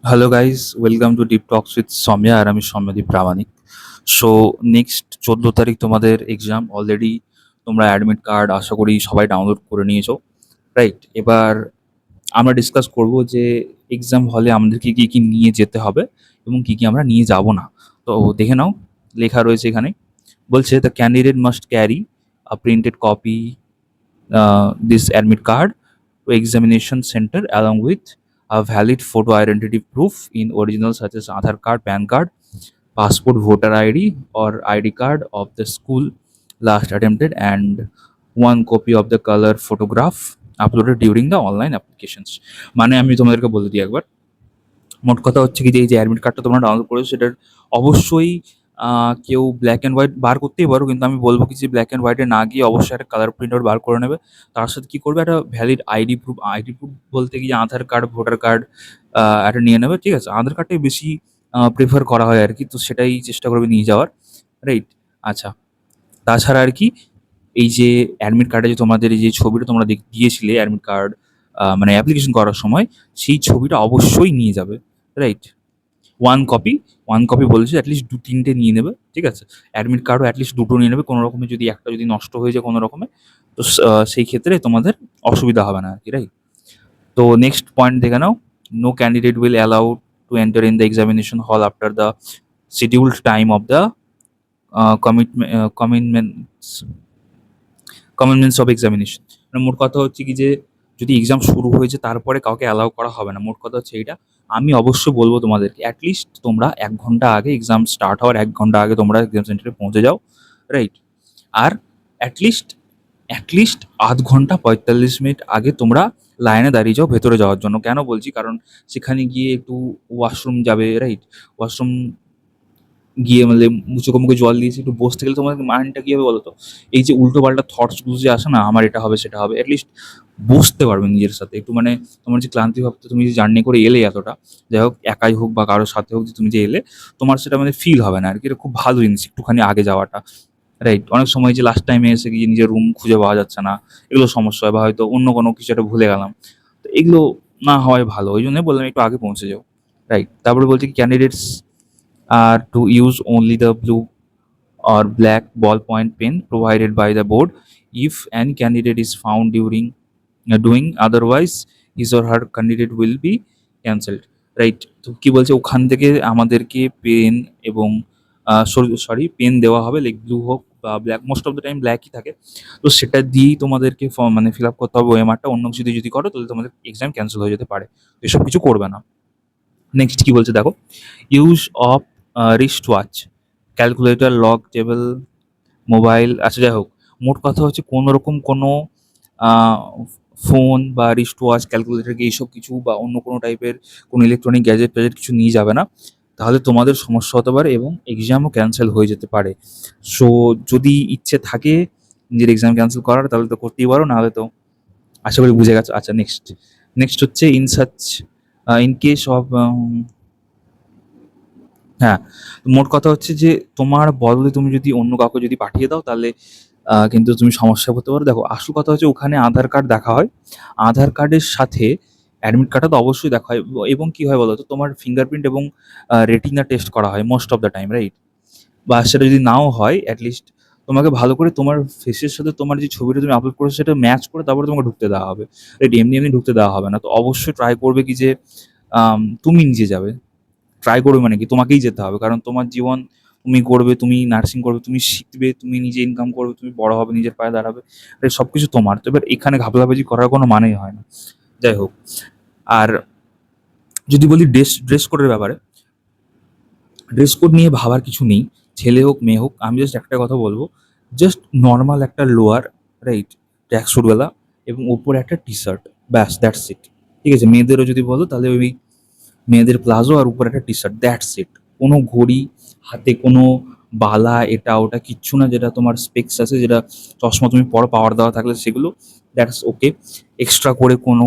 Hello guys, welcome to deep talks with Soumya. আর আমি Soumyadeep Pramanik. So next 14 তারিখ তোমাদের এক্সাম। অলরেডি তোমরা অ্যাডমিট কার্ড আশা করি সবাই ডাউনলোড করে নিয়েছো, রাইট? এবার আমরা ডিসকাস করব যে এক্সাম হলে আমাদেরকে কী কী নিয়ে যেতে হবে এবং কী কী আমরা নিয়ে যাব না। তো দেখে নাও, লেখা রয়েছে এখানে। বলছে the candidate must carry a printed copy this admit card to examination center along with a valid photo identity proof in original such as Aadhaar card, PAN card, passport, voter ID or ID card of the school last attempted, and one copy of the color photograph uploaded during the online applications. মানে আমি তোমাদেরকে বলে দিই একবার। মোট কথা হচ্ছে কি যে এই যে অ্যাডমিট কার্ডটা তোমরা ডাউনলোড করেছো সেটার অবশ্যই কেউ ব্ল্যাক অ্যান্ড হোয়াইট বার করতেই পারো, কিন্তু আমি বলবো কি যে ব্ল্যাক অ্যান্ড হোয়াইটে না গিয়ে অবশ্যই একটা কালার প্রিন্ট আউট বার করে নেবে। তার সাথে কি করবে, একটা ভ্যালিড আইডি প্রুফ বলতে গিয়ে আধার কার্ড, ভোটার কার্ড একটা নিয়ে নেবে, ঠিক আছে? আধার কার্ডটাই বেশি প্রেফার করা হয় আর কি, তো সেটাই চেষ্টা করবে নিয়ে যাওয়ার, রাইট? আচ্ছা, তাছাড়া আর কি এই যে অ্যাডমিট কার্ডে যে তোমাদের এই যে ছবিটা তোমরা দিয়েছিলে অ্যাডমিট কার্ড মানে অ্যাপ্লিকেশন করার সময়, সেই ছবিটা অবশ্যই নিয়ে যাবে, right? One copy, one copy বলেছে, অ্যাটলিস্ট ২-৩টে নিয়ে নেবে, ঠিক আছে? অ্যাডমিট কার্ডও অ্যাটলিস্ট ২টো নিয়ে নেবে। কোনো রকমে যদি একটা যদি নষ্ট হয়ে যায় কোনো রকমে, তো সেই ক্ষেত্রে তোমাদের অসুবিধা হবে না আর কি, রাইট? তো নেক্সট পয়েন্ট দেখে নাও। No candidate will allowed to enter in the examination hall after the scheduled time of the commitments commitments of examination. মানে মোট কথা হচ্ছে কি যে যদি এক্সাম শুরু হয়েছে তারপরে কাউকে অ্যালাউ করা হবে না। মোট কথা হচ্ছে এইটা। আমি অবশ্যই বলবো তোমাদেরকে অ্যাটলিস্ট তোমরা ১ ঘন্টা আগে, এক্সাম স্টার্ট হওয়ার ১ ঘন্টা আগে তোমরা এক্সাম সেন্টারে পৌঁছে যাও, রাইট? আর অ্যাটলিস্ট অ্যাটলিস্ট ০.৫ ঘন্টা ৪৫ মিনিট আগে তোমরা লাইনে দাঁড়িয়ে যাও ভেতরে যাওয়ার জন্য। কেন বলছি? কারণ সেখানে গিয়ে একটু ওয়াশরুম যাবে, রাইট? ওয়াশরুম গিয়ে মানে চোখে মুখে জল দিয়েছি, একটু বসতে গেলে তোমাদের মাইন্ডটা কী হবে বলো তো? এই যে উল্টোপাল্টা থটসগুলো যে আসে না, আমার এটা হবে সেটা হবে, অ্যাটলিস্ট বসতে পারবে নিজের সাথে একটু। মানে তোমার যে ক্লান্তি ভাবটা, তুমি যে জার্নি করে এলে এতটা, যাই হোক একাই হোক বা কারোর সাথে হোক, যে তুমি যে এলে, তোমার সেটা মানে ফিল হবে না আর কি। এটা খুব ভালো জিনিস একটুখানি আগে যাওয়াটা, রাইট? অনেক সময় যে লাস্ট টাইমে এসে গিয়ে নিজের রুম খুঁজে পাওয়া যাচ্ছে না, এগুলো সমস্যা হয়, বা হয়তো অন্য কোনো কিছু একটা ভুলে গেলাম, তো এগুলো না হওয়াই ভালো। ওই জন্যই বললাম একটু আগে পৌঁছে যাও, রাইট? তারপরে বলছি কি candidates are to use only the blue or black ballpoint pen provided by the board. If any candidate is found during doing otherwise, his or her candidate will be cancelled, right? তো কি বলছে ওখান থেকে আমাদেরকে pen এবং sorry pen দেওয়া হবে, like blue হোক বা black, most of the time ব্ল্যাকই থাকে। তো সেটা দিয়েই তোমাদেরকে ফর্ম মানে ফিল আপ করতে হবে ওএমআরটা। অন্য কিছু দিয়ে যদি করো তাহলে তোমাদের এক্সাম ক্যান্সেল হয়ে যেতে পারে। তো এসব কিছু করবে না। নেক্সট কি বলছে দেখো, use of wrist watch, calculator, log table, mobile. আচ্ছা যাই হোক, মোট কথা হচ্ছে কোনো রকম কোনো ফোন বা রিস্ট ওয়াচ, ক্যালকুলেটর এইসব কিছু বা অন্য কোনো টাইপের কোনো ইলেকট্রনিক গ্যাজেট ট্যাজেট কিছু নিয়ে যাবে না, তাহলে তোমাদের সমস্যা হতে পারে এবং এক্সামও ক্যান্সেল হয়ে যেতে পারে। সো যদি ইচ্ছে থাকে নিজের এক্সাম ক্যান্সেল করার তাহলে তো করতেই পারো, নাহলে তো আশা করি বুঝে গেছো। আচ্ছা নেক্সট, নেক্সট হচ্ছে in such in case of হ্যাঁ, মোট কথা হচ্ছে যে তোমার বদলে তুমি যদি অন্য কাউকে যদি পাঠিয়ে দাও তাহলে কিন্তু তুমি সমস্যায় পড়তে পারো। দেখো আসল কথা হচ্ছে ওখানে আধার কার্ড দেখা হয়। আধার কার্ডের সাথে অ্যাডমিট কার্ডটা তো অবশ্যই দেখা হয়, এবং কি হয় বলো তো, তোমার ফিঙ্গারপ্রিন্ট এবং রেটিনা টেস্ট করা হয় most of the time, right? বা সেটা যদি নাও হয়, অ্যাটলিস্ট তোমাকে ভালো করে তোমার ফেসের সাথে তোমার যে ছবিটা তুমি আপলোড করেছো সেটা ম্যাচ করে তারপরে তোমাকে ঢুকতে দেওয়া হবে, রাইট? এমনি এমনি ঢুকতে দেওয়া হবে না। তো অবশ্যই ট্রাই করবে কি যে তুমি নিজে যাবে। ট্রাই করবে মানে কি, তোমাকেই যেতে হবে, কারণ তোমার জীবন তুমি করবে, তুমি নার্সিং করবে, তুমি শিখবে, তুমি নিজে ইনকাম করবে, তুমি বড় হবে, নিজের পায়ে দাঁড়াবে, এই সব কিছু তোমার। তো এবার এখানে ঘাবলাবাজি করার কোনো মানেই হয় না। যাই হোক, আর যদি বলি ড্রেস কোডের ব্যাপারে, ড্রেস কোড নিয়ে ভাবার কিছু নেই। ছেলে হোক মেয়ে হোক, আমি জাস্ট একটা কথা বলবো, জাস্ট নর্মাল একটা লোয়ার, রাইট, ট্র্যাক স্যুটওয়ালা, এবং ওপরে একটা টি শার্ট, ব্যাস দ্যাটস ইট। ঠিক আছে? মেয়েদেরও যদি বলো তাহলে ওই মেয়েদের প্লাজো আর উপরে একটা টি শার্ট, দ্যাটস ইট। কোনো ঘড়ি, হাতে কোনো বালা, এটা ওটা কিচ্ছু না। যেটা তোমার স্পেক্স আছে, যেটা চশমা তুমি পরো পাওয়ার দেওয়া থাকলে সেগুলো, দ্যাটস ওকে। এক্সট্রা করে কোনো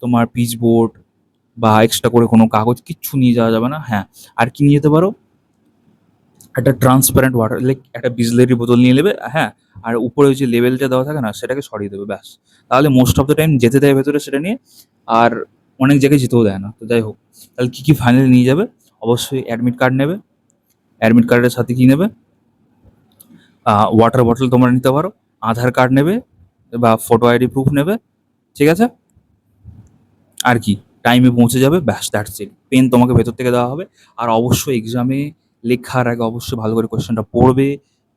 তোমার পিচবোর্ড বা এক্সট্রা করে কোনো কাগজ কিচ্ছু নিয়ে যাওয়া যাবে না। হ্যাঁ, আর কি নিয়ে যেতে পারো, একটা ট্রান্সপারেন্ট ওয়াটার, লাইক একটা বিসলেরির বোতল নিয়ে নেবে, হ্যাঁ। আর উপরে ওই যে লেবেলটা দেওয়া থাকে না, সেটাকে সরিয়ে দেবে, ব্যাস। তাহলে মোস্ট অফ দ্য টাইম যেতে দেয় ভেতরে সেটা নিয়ে। আর অনেক জায়গায় যেতেও দেয় না। তো যাই হোক, তাহলে কী কী ফাইনালি নিয়ে যাবে? অবশ্যই অ্যাডমিট কার্ড নেবে। অ্যাডমিট কার্ডের সাথে কী নেবে? ওয়াটার বটল তোমরা নিতে পারো, আধার কার্ড নেবে বা ফটো আইডি প্রুফ নেবে, ঠিক আছে? আর কি, টাইমে পৌঁছে যাবে, ব্যাস দ্যাটস ইট। পেন তোমাকে ভেতর থেকে দেওয়া হবে। আর অবশ্যই এক্সামে লেখার আগে অবশ্যই ভালো করে কোয়েশ্চেনটা পড়বে,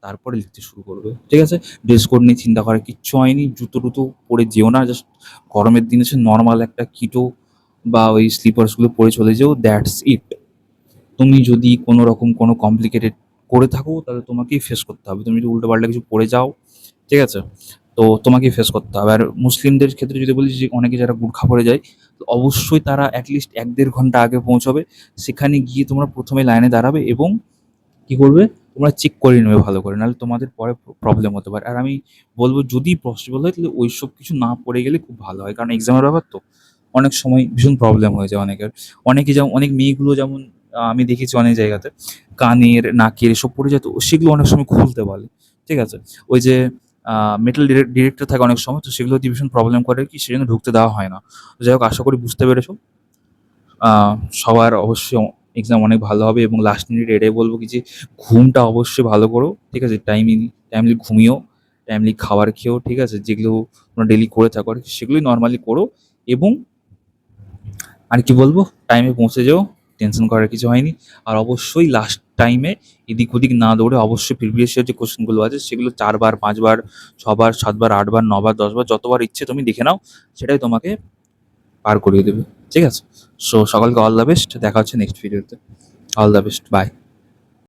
তারপরে লিখতে শুরু করবে, ঠিক আছে? ড্রেস কোড নিয়ে চিন্তা করার কিচ্ছু হয়নি। জুতো টুতো পরে যেও না, জাস্ট গরমের দিনে সে নর্মাল একটা কিটো বা ওই স্লিপার্সগুলো পরে চলে যেও, দ্যাটস ইট। তুমি যদি কোনো রকম কোনো কমপ্লিকেটেড করে থাকো তাহলে তোমাকেই ফেস করতে হবে। তুমি যদি উল্টোপাল্টা কিছু পড়ে যাও, ঠিক আছে? তো তোমাকেই ফেস করতে হবে। আর মুসলিমদের ক্ষেত্রে যদি বলি, যে অনেকে যারা বুরখা পরে যায়, তো অবশ্যই তারা অ্যাটলিস্ট ১-১.৫ ঘন্টা আগে পৌঁছাবে। সেখানে গিয়ে তোমরা ১ম এ লাইনে দাঁড়াবে এবং কি করবে? তোমরা চেক করে নেবে ভালো করে। নাহলে তোমাদের পরে প্রবলেম হতে পারে। আর আমি বলব, যদি পসিবল হয় তাহলে ওইসব কিছু না পড়ে গেলে খুব ভালো হয়। কারণ এক্সামের ব্যাপার তো। অনেক সময় ভীষণ প্রবলেম হয়ে যায় অনেকের। অনেকে যেমন, অনেক মেয়েগুলো যেমন, আমি দেখেছি অনেক জায়গাতে কানের, নাকের এসব পড়ে যায়, তো সেগুলো অনেক সময় খুলতে বলে। ঠিক আছে? ওই যে মেটাল ডিটেক্টর থাকে অনেক সময়, তো সেগুলো দিয়ে ভীষণ প্রবলেম করে, কি সেজন্য ঢুকতে দেওয়া হয় না। তো যাই হোক, আশা করি বুঝতে পেরেছো। আ সবার অবশ্যই এক্সাম অনেক ভালো হবে এবং লাস্ট মিনিটে এটাই বলব কি, যে ঘুমটা অবশ্যই ভালো করো। ঠিক আছে? টাইমলি ঘুমিও, টাইমলি খাবার খেও। ঠিক আছে? যেগুলো তোমরা ডেইলি করে থাকো আরকি, সেগুলোই নরমালি করো এবং আর কি বলবো? টাইমে পৌঁছে যেও। টেনশন করার কিছু হয়নি। আর অবশ্যই লাস্ট টাইমে এদিক ওদিক না দৌড়ে অবশ্যই প্রিভিয়াস ইয়ার যে কোয়েশ্চেনগুলো আছে সেগুলো ৪ বার, ৫ বার, ৬ বার, ৭ বার, ৮ বার, ৯ বার, ১০ বার যতবার ইচ্ছে তুমি দেখে নাও। সেটাই তোমাকে পার করিয়ে দেবে। ঠিক আছে? সো সকলকে অল দ্য বেস্ট। দেখা হচ্ছে নেক্সট ভিডিওতে। All the best. বাই।